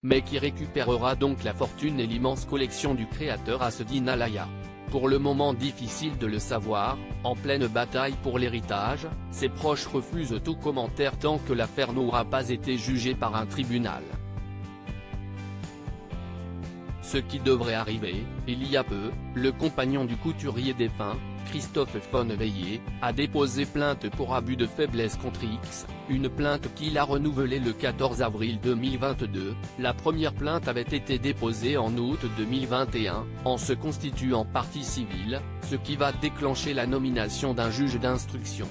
mais qui récupérera donc la fortune et l'immense collection du créateur Asseddine Nalaya. Pour le moment difficile de le savoir, en pleine bataille pour l'héritage, ses proches refusent tout commentaire tant que l'affaire n'aura pas été jugée par un tribunal. Ce qui devrait arriver, il y a peu, le compagnon du couturier défunt, Christophe Vonneveiller, a déposé plainte pour abus de faiblesse contre X, une plainte qu'il a renouvelée le 14 avril 2022, la première plainte avait été déposée en août 2021, en se constituant partie civile, ce qui va déclencher la nomination d'un juge d'instruction.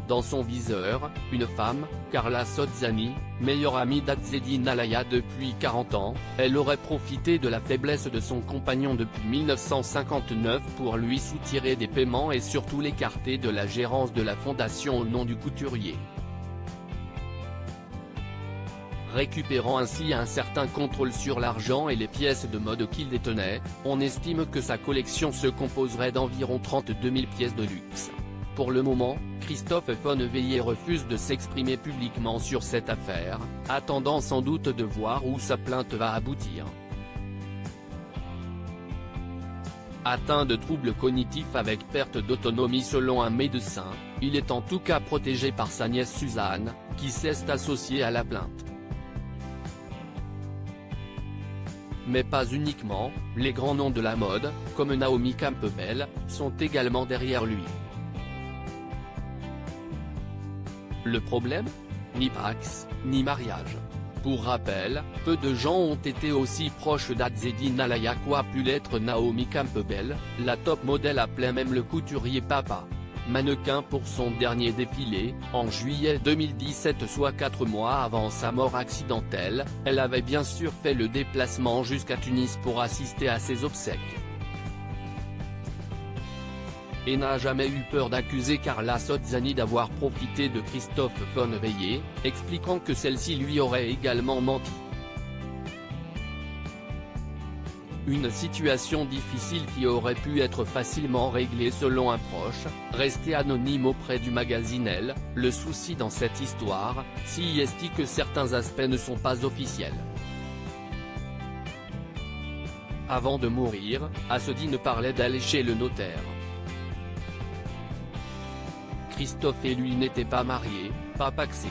Dans son viseur, une femme, Carla Sozzani, meilleure amie d'Asseddine Nalaya depuis 40 ans, elle aurait profité de la faiblesse de son compagnon depuis 1959 pour lui soutirer des paiements et surtout l'écarter de la gérance de la fondation au nom du couturier. Récupérant ainsi un certain contrôle sur l'argent et les pièces de mode qu'il détenait, on estime que sa collection se composerait d'environ 32 000 pièces de luxe. Pour le moment, Christophe Vonneveiller refuse de s'exprimer publiquement sur cette affaire, attendant sans doute de voir où sa plainte va aboutir. Atteint de troubles cognitifs avec perte d'autonomie selon un médecin, il est en tout cas protégé par sa nièce Suzanne, qui s'est associée à la plainte. Mais pas uniquement, les grands noms de la mode, comme Naomi Campbell, sont également derrière lui. Le problème ? Ni Pax, ni mariage. Pour rappel, peu de gens ont été aussi proches d'Asseddine Nalaya qu'a pu l'être Naomi Campbell, la top modèle appelait même le couturier papa. Mannequin pour son dernier défilé, en juillet 2017 soit 4 mois avant sa mort accidentelle, elle avait bien sûr fait le déplacement jusqu'à Tunis pour assister à ses obsèques. Et n'a jamais eu peur d'accuser Carla Sozzani d'avoir profité de Christophe Vonneveiller, expliquant que celle-ci lui aurait également menti. Une situation difficile qui aurait pu être facilement réglée selon un proche, resté anonyme auprès du magazine Elle. Le souci dans cette histoire, si est que certains aspects ne sont pas officiels. Avant de mourir, Asseddine parlait d'aller chez le notaire. Christophe et lui n'étaient pas mariés, pas pacsés.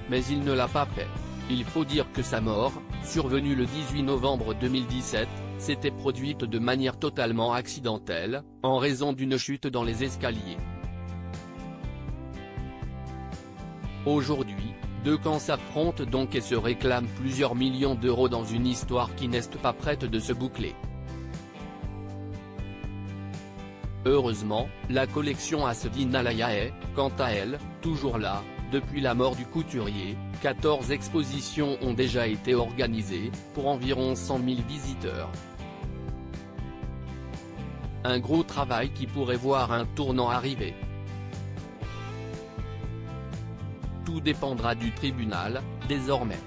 Mais il ne l'a pas fait. Il faut dire que sa mort, survenue le 18 novembre 2017, s'était produite de manière totalement accidentelle, en raison d'une chute dans les escaliers. Aujourd'hui, deux camps s'affrontent donc et se réclament plusieurs millions d'euros dans une histoire qui n'est pas prête de se boucler. Heureusement, la collection Asseddine Nalaya est, quant à elle, toujours là. Depuis la mort du couturier, 14 expositions ont déjà été organisées, pour environ 100 000 visiteurs. Un gros travail qui pourrait voir un tournant arriver. Tout dépendra du tribunal, désormais.